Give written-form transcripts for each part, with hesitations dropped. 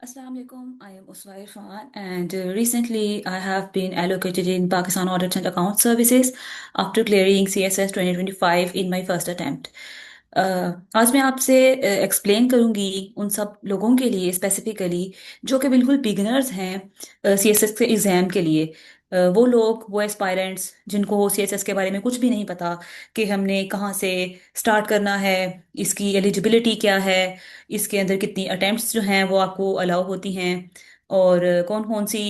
Assalamu alaikum. I am Uswa Irfan, and recently I have been allocated in Pakistan Audit and Account Services after clearing CSS 2025 in my first attempt. आज मैं आपसे explain करूंगी उन सब लोगों के लिए स्पेसिफिकली जो कि बिल्कुल बिगिनर्स हैं सीएसएस के एग्ज़ाम के लिए। वो लोग वो एस्पायरेंट्स जिनको सीएसएस के बारे में कुछ भी नहीं पता कि हमने कहाँ से स्टार्ट करना है, इसकी एलिजिबिलिटी क्या है, इसके अंदर कितनी अटेम्प्ट्स जो हैं वो आपको अलाउ होती हैं, और कौन कौन सी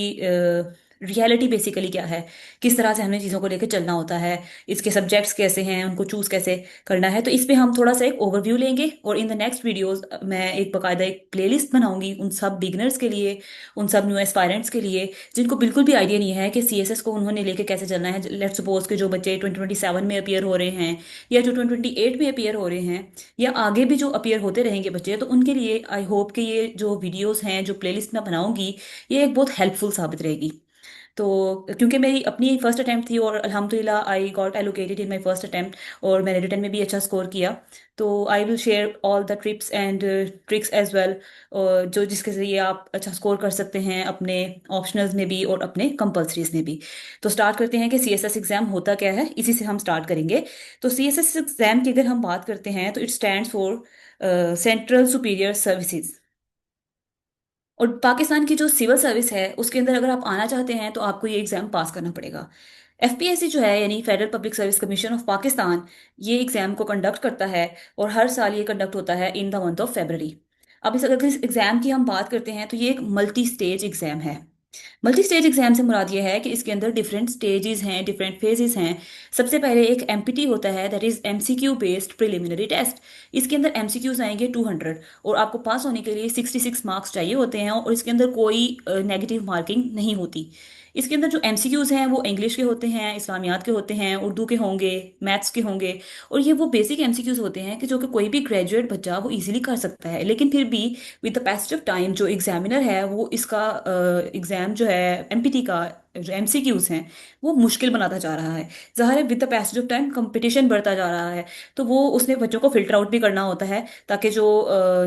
रियलिटी बेसिकली क्या है, किस तरह से हमें चीज़ों को लेकर चलना होता है, इसके सब्जेक्ट्स कैसे हैं, उनको चूज़ कैसे करना है। तो इस पे हम थोड़ा सा एक ओवरव्यू लेंगे, और इन द नेक्स्ट वीडियोस मैं एक बाकायदा एक प्लेलिस्ट बनाऊंगी उन सब बिगनर्स के लिए, उन सब न्यू एस्पायरेंट्स के लिए जिनको बिल्कुल भी आइडिया नहीं है कि सीएसएस को उन्होंने लेके कैसे चलना है। लेट सपोज के जो बच्चे 2027 में अपियर हो रहे हैं, या जो 2028 में अपियर हो रहे हैं, या आगे भी जो अपियर होते रहेंगे बच्चे, तो उनके लिए आई होप कि ये जो वीडियोस हैं, जो प्लेलिस्ट मैं बनाऊंगी, ये एक बहुत हेल्पफुल साबित रहेगी। तो क्योंकि मेरी अपनी फर्स्ट अटेम्प्ट थी और अल्हम्दुलिल्लाह I got allocated in my first attempt, और मैंने रिटर्न में भी अच्छा स्कोर किया। तो I will share all the tips and tricks as well, जो जिसके जरिए आप अच्छा स्कोर कर सकते हैं अपने ऑप्शनल्स में भी और अपने कंपल्सरीज में भी। तो स्टार्ट करते हैं कि सीएसएस एग्जाम होता क्या है, इसी से हम स्टार्ट करेंगे। तो सीएसएस एग्जाम की अगर हम बात करते हैं तो it stands for central superior services. और पाकिस्तान की जो सिविल सर्विस है उसके अंदर अगर आप आना चाहते हैं तो आपको ये एग्जाम पास करना पड़ेगा। एफपीएससी जो है यानी federal public service commission of Pakistan, ये एग्जाम को कंडक्ट करता है, और हर साल ये कंडक्ट होता है in the month of February. अब इस अगर इस एग्जाम की हम बात करते हैं तो ये एक मल्टी स्टेज एग्जाम है। मल्टी स्टेज एग्जाम से मुराद ये है कि इसके अंदर डिफरेंट स्टेजेस हैं, डिफरेंट फेजेस हैं। सबसे पहले एक एमपीटी होता है, that is MCQ based preliminary test. इसके अंदर एमसीक्यूज आएंगे 200, और आपको पास होने के लिए 66 मार्क्स चाहिए होते हैं, और इसके अंदर कोई नेगेटिव मार्किंग नहीं होती। इसके अंदर जो एमसीक्यूज हैं वो इंग्लिश के होते हैं, इस्लामियात के होते हैं, उर्दू के होंगे, मैथ्स के होंगे। और ये वो बेसिक एमसीक्यूज होते हैं कि जो कि कोई भी ग्रेजुएट बच्चा वो इजीली कर सकता है। लेकिन फिर भी with the passage of time जो एग्जामिनर है वो इसका एग्जाम जो है, एमपीटी का जो एमसीक्यूज हैं, वो मुश्किल बनाता जा रहा है। ज़ाहिर है with the passage of time competition बढ़ता जा रहा है, तो वो उसने बच्चों को फिल्टर आउट भी करना होता है, ताकि जो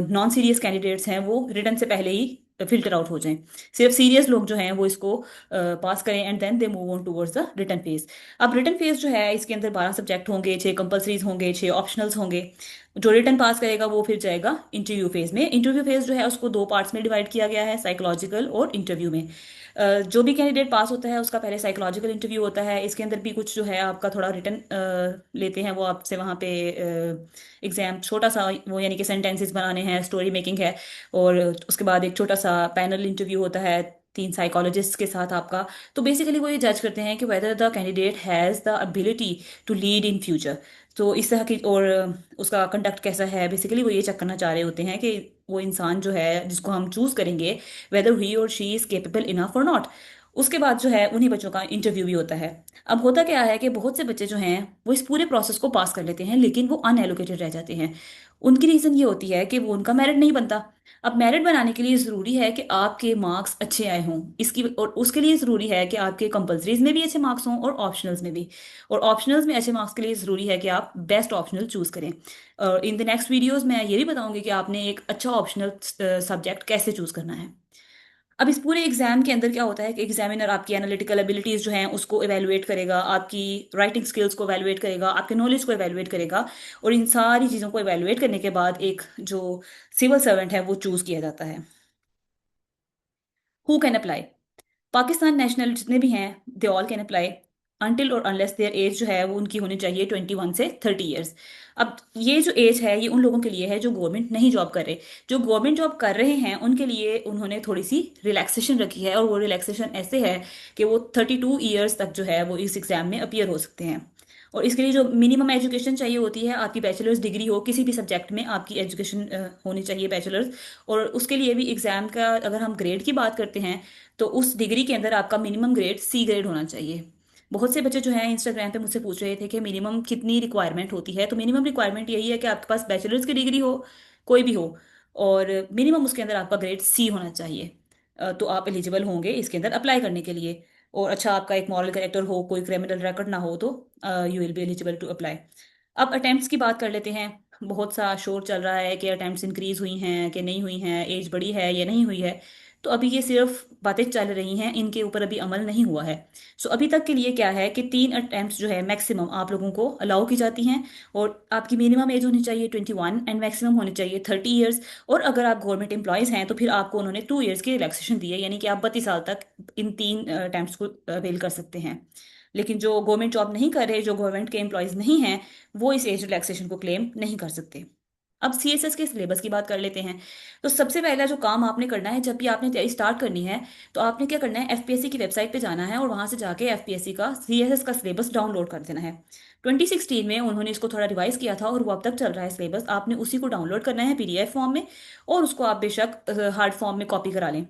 नॉन सीरियस कैंडिडेट्स हैं वो रिटर्न से पहले ही फिल्टर आउट हो जाएं। सिर्फ सीरियस लोग जो हैं वो इसको पास करें, and then they move on towards the written phase. अब रिटर्न फेज जो है इसके अंदर 12 सब्जेक्ट होंगे, 6 कंपलसरीज होंगे, 6 ऑप्शनल्स होंगे। जो रिटर्न पास करेगा वो फिर जाएगा इंटरव्यू फेज में। इंटरव्यू फेज जो है उसको दो पार्ट्स में डिवाइड किया गया है, साइकोलॉजिकल और इंटरव्यू में। जो भी कैंडिडेट पास होता है उसका पहले साइकोलॉजिकल इंटरव्यू होता है। इसके अंदर भी कुछ जो है आपका थोड़ा रिटर्न लेते हैं वो आपसे वहाँ पे एग्जाम, छोटा सा वो यानी कि सेंटेंसेस बनाने हैं, स्टोरी मेकिंग है। और उसके बाद एक छोटा सा पैनल इंटरव्यू होता है 3 साइकोलॉजिस्ट के साथ आपका। तो बेसिकली वो ये जज करते हैं कि whether the candidate has the ability to lead in future. तो इस तरह की, और उसका कंडक्ट कैसा है, बेसिकली वो ये चेक करना चाह रहे होते हैं कि वो इंसान जो है जिसको हम चूज करेंगे, वेदर ही और शी इज केपेबल इनफ और नॉट। उसके बाद जो है उन्हीं बच्चों का इंटरव्यू भी होता है। अब होता क्या है कि बहुत से बच्चे जो हैं वो इस पूरे प्रोसेस को पास कर लेते हैं, लेकिन वो अनएलोकेटेड रह जाते हैं। उनकी रीज़न ये होती है कि वो उनका मेरिट नहीं बनता। अब मेरिट बनाने के लिए ज़रूरी है कि आपके मार्क्स अच्छे आए हों, इसकी और उसके लिए ज़रूरी है कि आपके कंपलसरीज में भी अच्छे मार्क्स हों और ऑप्शनल्स में भी। और ऑप्शनल्स में अच्छे मार्क्स के लिए ज़रूरी है कि आप बेस्ट ऑप्शनल चूज़ करें। और इन द नेक्स्ट वीडियोस मैं ये भी बताऊंगी कि आपने एक अच्छा ऑप्शनल सब्जेक्ट कैसे चूज़ करना है। अब इस पूरे एग्जाम के अंदर क्या होता है कि एग्जामिनर आपकी एनालिटिकल एबिलिटीज जो हैं उसको एवेलुएट करेगा, आपकी राइटिंग स्किल्स को एवेलुएट करेगा, आपके नॉलेज को एवेलुएट करेगा। और इन सारी चीज़ों को एवेलुएट करने के बाद एक जो सिविल सर्वेंट है वो चूज किया जाता है। Who can apply? Pakistan national जितने भी हैं they all can apply, until और अनलेस देयर एज जो है वो उनकी होनी चाहिए 21 से 30 ईयर्स। अब ये जो एज है ये उन लोगों के लिए है जो गवर्नमेंट नहीं जॉब कर रहे। जो गवर्नमेंट जॉब कर रहे हैं उनके लिए उन्होंने थोड़ी सी रिलैक्सेशन रखी है, और वो रिलैक्सेशन ऐसे है कि वो 32 ईयर्स तक जो है वो इस एग्जाम में अपियर हो सकते हैं। और इसके लिए जो मिनिमम एजुकेशन चाहिए होती है, आपकी बैचलर्स डिग्री हो किसी भी सब्जेक्ट में, आपकी एजुकेशन होनी चाहिए बैचलर्स। और उसके लिए भी एग्जाम का अगर हम ग्रेड की बात करते हैं तो उस डिग्री के अंदर आपका मिनिमम ग्रेड सी ग्रेड होना चाहिए। बहुत से बच्चे जो हैं इंस्टाग्राम पे मुझसे पूछ रहे थे कि मिनिमम कितनी रिक्वायरमेंट होती है, तो मिनिमम रिक्वायरमेंट यही है कि आपके पास बैचलर्स की डिग्री हो, कोई भी हो, और मिनिमम उसके अंदर आपका ग्रेड सी होना चाहिए। तो आप एलिजिबल होंगे इसके अंदर अप्लाई करने के लिए। और अच्छा आपका एक मॉरल कैरेक्टर हो, कोई क्रिमिनल रिकॉर्ड ना हो, तो you will be eligible to apply. अब अटेम्प्ट्स की बात कर लेते हैं। बहुत सा शोर चल रहा है कि अटेम्प्ट्स इंक्रीज हुई हैं कि नहीं हुई हैं, एज बढ़ी है या नहीं हुई है। तो अभी ये सिर्फ बातें चल रही हैं, इनके ऊपर अभी अमल नहीं हुआ है। सो अभी तक के लिए क्या है कि 3 अटेम्प्ट्स जो है मैक्सिमम आप लोगों को अलाउ की जाती हैं। और आपकी मिनिमम एज होनी चाहिए 21 एंड मैक्सिमम होनी चाहिए 30 ईयर्स। और अगर आप गवर्नमेंट एम्प्लॉयज़ हैं तो फिर आपको उन्होंने 2 ईयर्स की रिलैक्सेशन दी है, यानी कि आप 32 साल तक इन 3 अटेम्प्ट्स को अवेल कर सकते हैं। लेकिन जो गवर्नमेंट जॉब नहीं कर रहे, जो गवर्नमेंट के एम्प्लॉयज़ नहीं हैं, वो इस एज रिलैक्सेशन को क्लेम नहीं कर सकते। अब सीएसएस के सिलेबस की बात कर लेते हैं। तो सबसे पहला जो काम आपने करना है जब भी आपने तैयारी स्टार्ट करनी है, तो आपने क्या करना है, एफपीएससी की वेबसाइट पे जाना है और वहां से जाके एफपीएससी का सीएसएस का सिलेबस डाउनलोड कर देना है। 2016 में उन्होंने इसको थोड़ा रिवाइज किया था और वो अब तक चल रहा है सिलेबस। आपने उसी को डाउनलोड करना है पीडीएफ फॉर्म में, और उसको आप बेशक हार्ड फॉर्म में कॉपी करा लें।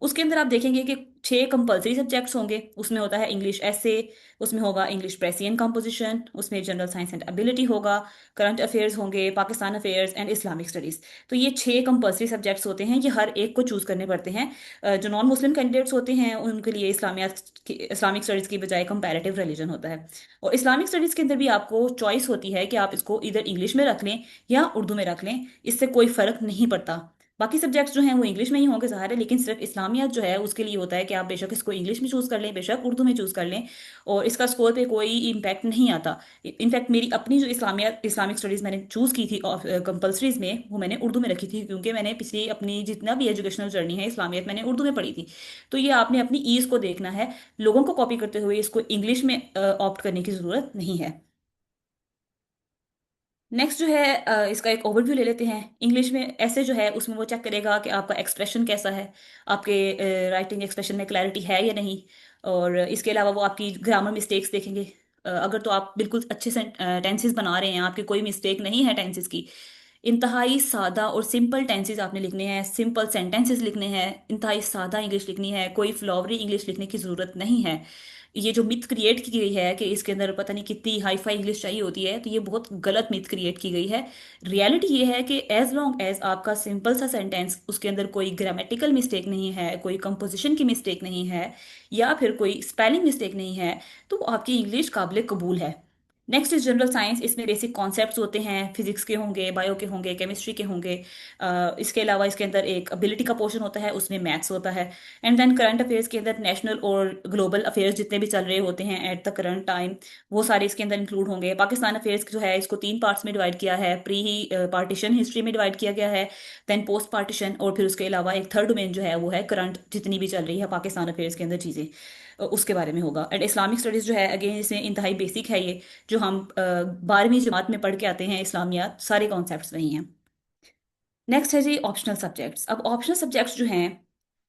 उसके अंदर आप देखेंगे कि 6 कंपलसरी सब्जेक्ट्स होंगे। उसमें होता है इंग्लिश एसे, उसमें होगा इंग्लिश प्रेसियन कंपोजिशन, उसमें जनरल साइंस एंड एबिलिटी होगा, करंट अफेयर्स होंगे, Pakistan affairs and Islamic studies. तो ये 6 कंपलसरी सब्जेक्ट्स होते हैं, ये हर एक को चूज करने पड़ते हैं। जो नॉन मुस्लिम कैंडिडेट्स होते हैं उनके लिए इस्लामिक स्टडीज की बजाय कंपैरेटिव रिलीजन होता है। और इस्लामिक स्टडीज के अंदर भी आपको चॉइस होती है कि आप इसको इधर इंग्लिश में रख लें या उर्दू में रख लें, इससे कोई फर्क नहीं पड़ता। बाकी सब्जेक्ट्स जो हैं वो इंग्लिश में ही होंगे ज़ाहिर है, लेकिन सिर्फ इस्लामियात जो है उसके लिए होता है कि आप बेशक इसको इंग्लिश में चूज़ कर लें, बेशक उर्दू में चूज़ कर लें, और इसका स्कोर पे कोई इम्पैक्ट नहीं आता। इनफैक्ट मेरी अपनी जो इस्लामिक स्टडीज़ मैंने चूज़ की थी कंपलसरीज में, वो मैंने उर्दू में रखी थी, क्योंकि मैंने पिछली अपनी जितना भी एजुकेशनल जर्नी है इस्लामियत मैंने उर्दू में पढ़ी थी। तो ये आपने अपनी ईज को देखना है, लोगों को कॉपी करते हुए इसको इंग्लिश में ऑप्ट करने की ज़रूरत नहीं है। नेक्स्ट जो है इसका एक ओवरव्यू ले लेते हैं। इंग्लिश में ऐसे जो है उसमें वो चेक करेगा कि आपका एक्सप्रेशन कैसा है, आपके राइटिंग एक्सप्रेशन में क्लैरिटी है या नहीं। और इसके अलावा वो आपकी ग्रामर मिस्टेक्स देखेंगे। अगर तो आप बिल्कुल अच्छे से टेंसेस बना रहे हैं, आपकी कोई मिस्टेक नहीं है टेंसेस की, इंतहाई सादा और सिंपल टेंसेस आपने लिखने हैं, सिंपल सेंटेंसेस लिखने हैं, इंतहाई सादा इंग्लिश लिखनी है, कोई फ्लॉवरी इंग्लिश लिखने की ज़रूरत नहीं है। ये जो मिथ क्रिएट की गई है कि इसके अंदर पता नहीं कितनी हाई फाई इंग्लिश चाहिए होती है, तो ये बहुत गलत मिथ क्रिएट की गई है। रियलिटी ये है कि एज लॉन्ग एज आपका सिंपल सा सेंटेंस, उसके अंदर कोई ग्रामेटिकल मिस्टेक नहीं है, कोई कंपोजिशन की मिस्टेक नहीं है, या फिर कोई स्पेलिंग मिस्टेक नहीं है, तो आपकी इंग्लिश काबिल कबूल है। Next is general science. इसमें बेसिक कॉन्सेप्ट्स होते हैं, फिजिक्स के होंगे, बायो के होंगे, केमिस्ट्री के होंगे। इसके अलावा इसके अंदर एक एबिलिटी का पोर्शन होता है, उसमें मैथ्स होता है। एंड देन करंट अफेयर्स के अंदर नेशनल और ग्लोबल अफेयर्स जितने भी चल रहे होते हैं एट द करंट टाइम, वो सारे इसके अंदर इंक्लूड होंगे। पाकिस्तान अफेयर्स जो है इसको 3 पार्ट्स में डिवाइड किया है, प्री पार्टीशन हिस्ट्री में डिवाइड किया गया है, देन पोस्ट पार्टीशन, और फिर उसके अलावा एक थर्ड डोमेन जो है वो है करंट जितनी भी चल रही है पाकिस्तान अफेयर्स के अंदर चीज़ें, उसके बारे में होगा। एंड इस्लामिक स्टडीज़ जो है अगेन इसमें इंतहाई बेसिक है ये, जो हम 12वीं जमात में पढ़ के आते हैं, इस्लामियात सारे कॉन्सेप्ट्स वही हैं। नेक्स्ट है जी ऑप्शनल सब्जेक्ट्स। अब ऑप्शनल सब्जेक्ट्स जो हैं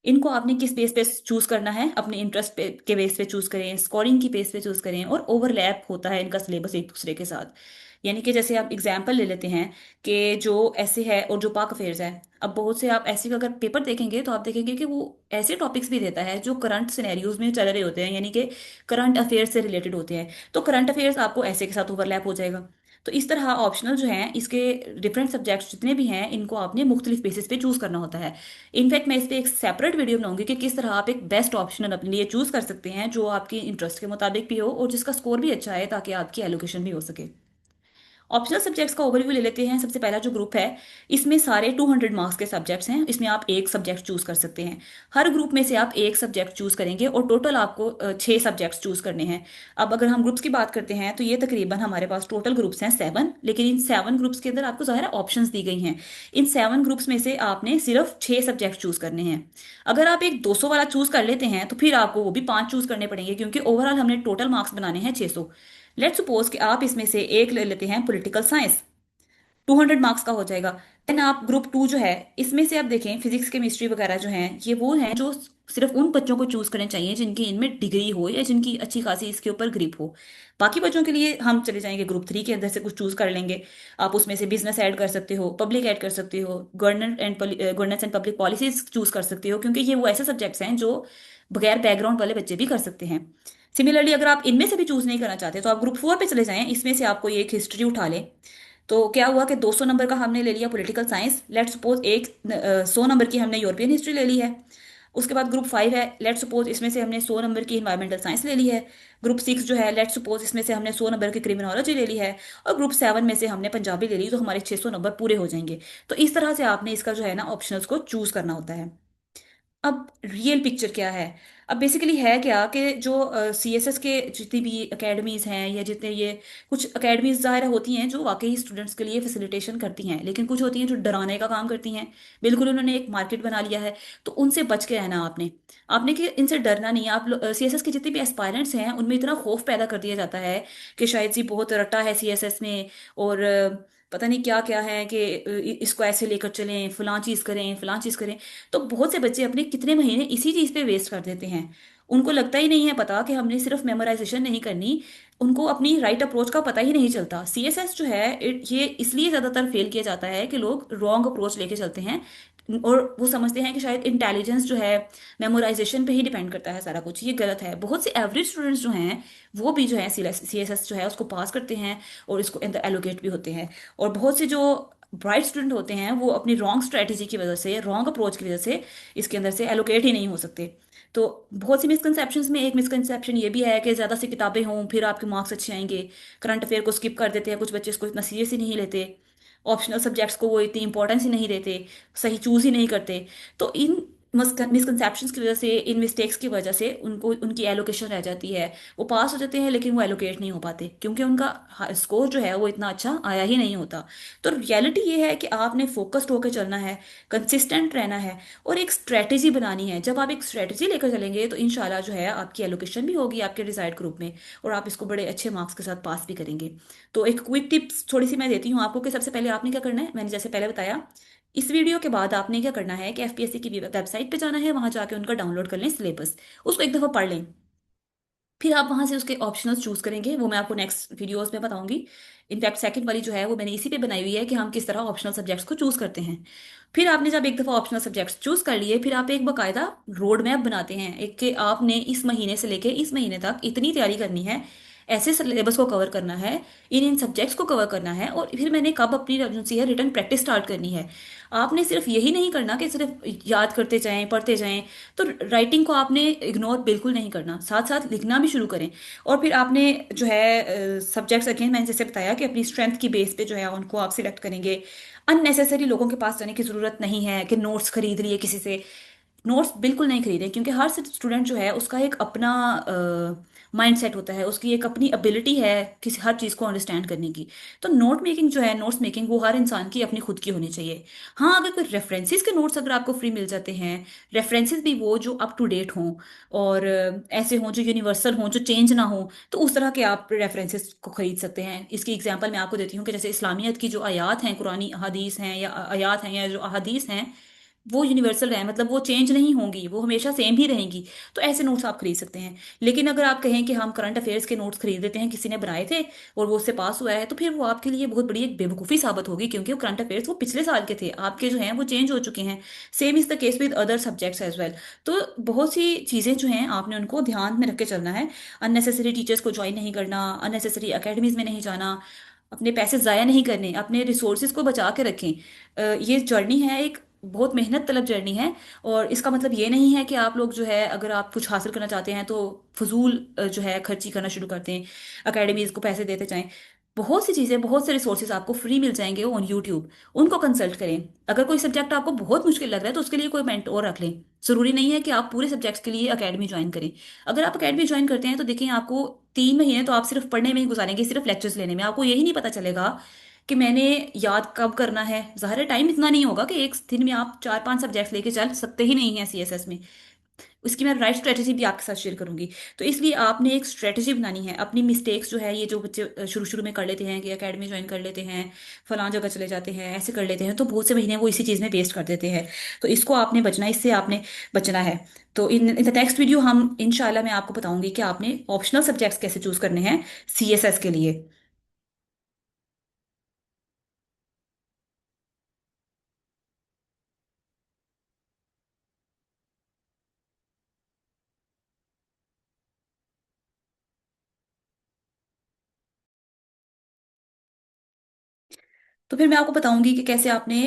इनको आपने किस बेस पे चूज करना है, अपने इंटरेस्ट पे के बेस पे चूज करें, स्कोरिंग की बेस पे चूज करें, और ओवरलैप होता है इनका सिलेबस एक दूसरे के साथ। यानी कि जैसे आप एग्जाम्पल ले लेते हैं कि जो ऐसे है और जो पाक अफेयर्स है। अब बहुत से आप ऐसे का अगर पेपर देखेंगे तो आप देखेंगे कि वो ऐसे टॉपिक्स भी देता है जो करंट सिनेरियोज में चल रहे होते हैं, यानी कि करंट अफेयर्स से रिलेटेड होते हैं। तो करंट अफेयर्स आपको ऐसे के साथ ओवरलैप हो जाएगा। तो इस तरह ऑप्शनल जो हैं इसके डिफरेंट सब्जेक्ट्स जितने भी हैं इनको आपने मुख्तलिफ बेसिस पे चूज करना होता है। इनफैक्ट मैं इस पे एक सेपरेट वीडियो बनाऊंगी कि किस तरह आप एक बेस्ट ऑप्शनल अपने लिए चूज कर सकते हैं, जो आपके इंटरेस्ट के मुताबिक भी हो और जिसका स्कोर भी अच्छा है, ताकि आपकी एलोकेशन भी हो सके। ऑप्शनल सब्जेक्ट्स का ओवरव्यू ले लेते हैं। सबसे पहला जो ग्रुप है, इसमें सारे 200 मार्क्स के सब्जेक्ट्स हैं। इसमें आप एक सब्जेक्ट चूज कर सकते हैं। हर ग्रुप में से आप एक सब्जेक्ट चूज करेंगे और टोटल आपको 6 सब्जेक्ट्स चूज करने हैं। अब अगर हम ग्रुप्स की बात करते हैं तो ये तकरीबन हमारे पास टोटल ग्रुप्स हैं 7, लेकिन इन 7 ग्रुप्स के अंदर आपको ज़ाहिर ऑप्शंस दी गई हैं। इन 7 ग्रुप्स में से आपने सिर्फ 6 सब्जेक्ट चूज करने हैं। अगर आप एक 200 वाला चूज कर लेते हैं तो फिर आपको वो भी 5 चूज करने पड़ेंगे, क्योंकि ओवरऑल हमने टोटल मार्क्स बनाने हैं 600। लेट्स सपोज कि आप इसमें से एक ले लेते हैं पॉलिटिकल साइंस, 200 मार्क्स का हो जाएगा। देन आप ग्रुप 2 जो है इसमें से आप देखें फिजिक्स केमिस्ट्री वगैरह जो हैं, ये वो हैं जो सिर्फ उन बच्चों को चूज करने चाहिए जिनकी इनमें डिग्री हो या जिनकी अच्छी खासी इसके ऊपर ग्रिप हो। बाकी बच्चों के लिए हम चले जाएंगे ग्रुप 3 के अंदर से कुछ चूज कर लेंगे। आप उसमें से बिजनेस ऐड कर सकते हो, पब्लिक ऐड कर सकते हो, governance and public policies choose कर सकते हो, क्योंकि ये वो ऐसे सब्जेक्ट्स हैं जो बगैर बैकग्राउंड वाले बच्चे भी कर सकते हैं। सिमिलरली अगर आप इनमें से भी चूज नहीं करना चाहते तो आप ग्रुप 4 पे चले जाएं। इसमें से आपको ये एक हिस्ट्री उठा लें। तो क्या हुआ कि 200 नंबर का हमने ले लिया पॉलिटिकल साइंस। लेट्स सपोज एक 100 नंबर की हमने यूरोपियन हिस्ट्री ले ली है। उसके बाद ग्रुप 5 है, लेट सपोज इसमें से हमने 100 नंबर की इन्वायरमेंटल साइंस ले ली है। ग्रुप 6 जो है, लेट सपोज इसमें से हमने 100 नंबर की क्रिमिनोलॉजी ले ली है। और ग्रुप 7 में से हमने पंजाबी ले ली, तो हमारे 600 नंबर पूरे हो जाएंगे। तो इस तरह से आपने इसका जो है ना ऑप्शनल्स को चूज करना होता है। अब रियल पिक्चर क्या है? अब बेसिकली है क्या कि जो CSS के जितनी भी एकेडमीज हैं, या जितने ये कुछ एकेडमीज ज़ाहिर होती हैं जो वाकई स्टूडेंट्स के लिए फैसिलिटेशन करती हैं, लेकिन कुछ होती हैं जो डराने का काम करती हैं। बिल्कुल उन्होंने एक मार्केट बना लिया है। तो उनसे बच के रहना आपने। आपने कि इनसे डरना नहीं है। आप CSS के जितने भी एस्पायरेंट्स हैं उनमें इतना खौफ पैदा कर दिया जाता है कि शायद जी बहुत रट्टा है CSS में, और पता नहीं क्या क्या है कि इसको ऐसे लेकर चलें, फलां चीज़ करें, फलां चीज़ करें। तो बहुत से बच्चे अपने कितने महीने इसी चीज पे वेस्ट कर देते हैं। उनको लगता ही नहीं है पता कि हमने सिर्फ मेमोराइजेशन नहीं करनी। उनको अपनी राइट अप्रोच का पता ही नहीं चलता। CSS जो है ये इसलिए ज्यादातर फेल किया जाता है कि लोग रॉन्ग अप्रोच लेके चलते हैं। और वो समझते हैं कि शायद इंटेलिजेंस जो है मेमोराइजेशन पे ही डिपेंड करता है सारा कुछ। ये गलत है। बहुत से एवरेज स्टूडेंट्स जो हैं वो भी जो है CSS जो है उसको पास करते हैं, और इसको एलोकेट भी होते हैं। और बहुत से जो ब्राइट स्टूडेंट होते हैं वो अपनी रॉन्ग स्ट्रेटेजी की वजह से, रॉन्ग अप्रोच की वजह से इसके अंदर से एलोकेट ही नहीं हो सकते। तो बहुत सी मिसकंसेप्शंस में एक मिसकंसेप्शन ये भी है कि ज़्यादा सी किताबें हों फिर आपके मार्क्स अच्छे आएंगे। करंट अफेयर को स्किप कर देते हैं कुछ बच्चे, इसको इतना सीरियस ही नहीं लेते। ऑप्शनल सब्जेक्ट्स को वो इतनी इंपॉर्टेंस ही नहीं देते, सही चूज ही नहीं करते। तो इन मिसकंसेप्शंस की वजह से, इन मिस्टेक्स की वजह से उनको उनकी एलोकेशन रह जाती है। वो पास हो जाते हैं लेकिन वो एलोकेट नहीं हो पाते, क्योंकि उनका स्कोर जो है वो इतना अच्छा आया ही नहीं होता। तो रियलिटी ये है कि आपने फोकस्ड होकर चलना है, कंसिस्टेंट रहना है, और एक स्ट्रेटेजी बनानी है। जब आप एक स्ट्रेटेजी लेकर चलेंगे तो इंशाल्लाह जो है आपकी एलोकेशन भी होगी आपके डिजायर्ड ग्रुप में, और आप इसको बड़े अच्छे मार्क्स के साथ पास भी करेंगे। तो एक क्विक टिप्स थोड़ी सी मैं देती हूँ आपको कि सबसे पहले आपने क्या करना है। मैंने जैसे पहले बताया, इस वीडियो के बाद आपने क्या करना है कि FPSC की वेबसाइट पे जाना है, वहां जाके उनका डाउनलोड कर लें सिलेबस, उसको एक दफा पढ़ लें। फिर आप वहां से उसके ऑप्शनल्स चूज करेंगे, वो मैं आपको नेक्स्ट वीडियोस में बताऊंगी। इनफैक्ट सेकंड वाली जो है वो मैंने इसी पे बनाई हुई है कि हम किस तरह ऑप्शनल सब्जेक्ट्स को चूज करते हैं। फिर आपने जब एक दफा ऑप्शनल सब्जेक्ट्स चूज कर लिए, फिर आप एक बकायदा रोड मैप बनाते हैं, एक कि आपने इस महीने से लेके इस महीने तक इतनी तैयारी करनी है, ऐसे सिलेबस को कवर करना है, इन इन सब्जेक्ट्स को कवर करना है, और फिर मैंने कब अपनी जो सी है रिटर्न प्रैक्टिस स्टार्ट करनी है। आपने सिर्फ यही नहीं करना कि सिर्फ याद करते जाएं, पढ़ते जाएं। तो राइटिंग को आपने इग्नोर बिल्कुल नहीं करना, साथ साथ लिखना भी शुरू करें। और फिर आपने जो है सब्जेक्ट्स, अगेन मैंने जैसे बताया कि अपनी स्ट्रेंथ की बेस पे जो है उनको आप सिलेक्ट करेंगे। अननेसेसरी लोगों के पास जाने की जरूरत नहीं है कि नोट्स खरीद लिए किसी से। नोट्स बिल्कुल नहीं खरीदें, क्योंकि हर स्टूडेंट जो है उसका एक अपना माइंड सेट होता है, उसकी एक अपनी एबिलिटी है किसी हर चीज़ को अंडरस्टैंड करने की। तो नोट मेकिंग जो है, नोट्स मेकिंग, वो हर इंसान की अपनी खुद की होनी चाहिए। हाँ, अगर कोई रेफरेंसेस के नोट्स अगर आपको फ्री मिल जाते हैं, रेफरेंसेस भी वो जो अप टू डेट हों, और ऐसे हों जो यूनिवर्सल हों, जो चेंज ना हो, तो उस तरह के आप रेफरेंसेस को खरीद सकते हैं। इसकी एग्जांपल मैं आपको देती हूँ कि जैसे इस्लामियत की जो आयात हैं, कुरानी अहादीस हैं, या आयात हैं, या जो अहादीस हैं, वो यूनिवर्सल है, मतलब वो चेंज नहीं होंगी, वो हमेशा सेम ही रहेंगी। तो ऐसे नोट्स आप खरीद सकते हैं। लेकिन अगर आप कहें कि हम करंट अफेयर्स के नोट्स खरीद देते हैं, किसी ने बनाए थे और वो उससे पास हुआ है, तो फिर वो आपके लिए बहुत बड़ी एक बेवकूफ़ी साबित होगी, क्योंकि वो करंट अफेयर्स वो पिछले साल के थे, आपके जो हैं वो चेंज हो चुके हैं। Same is the case with other subjects as well. तो बहुत सी चीज़ें जो हैं आपने उनको ध्यान में रख के चलना है। अननेसेसरी टीचर्स को ज्वाइन नहीं करना, अननेसेसरी अकेडमीज में नहीं जाना, अपने पैसे ज़ाया नहीं करने, अपने रिसोर्सेज को बचा के रखें। ये जर्नी है, एक बहुत मेहनत तलब जर्नी है। और इसका मतलब ये नहीं है कि आप लोग जो है अगर आप कुछ हासिल करना चाहते हैं तो फजूल जो है खर्ची करना शुरू करते हैं, अकेडमीज को पैसे देते जाएं। बहुत सी चीज़ें, बहुत से रिसोर्सेज आपको फ्री मिल जाएंगे ऑन यूट्यूब, उनको कंसल्ट करें। अगर कोई सब्जेक्ट आपको बहुत मुश्किल लग रहा है तो उसके लिए कोई मेंटोर रख लें। जरूरी नहीं है कि आप पूरे सब्जेक्ट्स के लिए अकेडमी ज्वाइन करें। अगर आप अकेडमी ज्वाइन करते हैं तो देखिए, आपको 3 महीने तो आप सिर्फ पढ़ने में ही गुजारेंगे, सिर्फ लेक्चर्स लेने में। आपको यही नहीं पता चलेगा कि मैंने याद कब करना है। ज़ाहिर है टाइम इतना नहीं होगा कि एक दिन में आप 4-5 सब्जेक्ट्स लेके चल सकते ही नहीं हैं CSS में। उसकी मैं राइट स्ट्रेटेजी भी आपके साथ शेयर करूंगी। तो इसलिए आपने एक स्ट्रेटेजी बनानी है। अपनी मिस्टेक्स जो है, ये जो बच्चे शुरू शुरू में कर लेते हैं कि अकेडमी ज्वाइन कर लेते हैं, फलां जगह चले जाते हैं, ऐसे कर लेते हैं, तो बहुत से महीने वो इसी चीज़ में वेस्ट कर देते हैं। तो इसको आपने बचना है, इससे आपने बचना है। तो इन द नेक्स्ट वीडियो हम इंशाल्लाह मैं आपको बताऊंगी कि आपने ऑप्शनल सब्जेक्ट्स कैसे चूज करने हैं CSS के लिए। तो फिर मैं आपको बताऊंगी कि कैसे आपने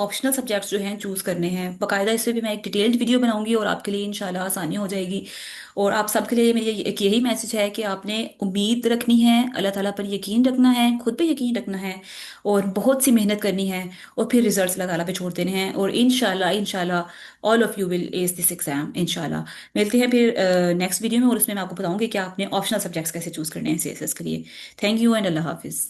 ऑप्शनल सब्जेक्ट्स जो हैं चूज करने हैं बाकायदा। इससे भी मैं एक डिटेल्ड वीडियो बनाऊंगी और आपके लिए इंशाल्लाह आसानी हो जाएगी। और आप सबके लिए मेरी एक यही मैसेज है कि आपने उम्मीद रखनी है, अल्लाह ताला पर यकीन रखना है, खुद पे यकीन रखना है, और बहुत सी मेहनत करनी है, और फिर रिजल्ट्स अल्लाह ताला पे छोड़ देने हैं। और इंशाल्लाह इंशाल्लाह all of you will S this exam इंशाल्लाह। मिलते हैं फिर नेक्स्ट वीडियो में, और उसमें मैं आपको बताऊंगी कि आपने ऑप्शनल सब्जेक्ट्स कैसे चूज करने हैं सीएसएस के लिए। Thank you and Allah Hafiz.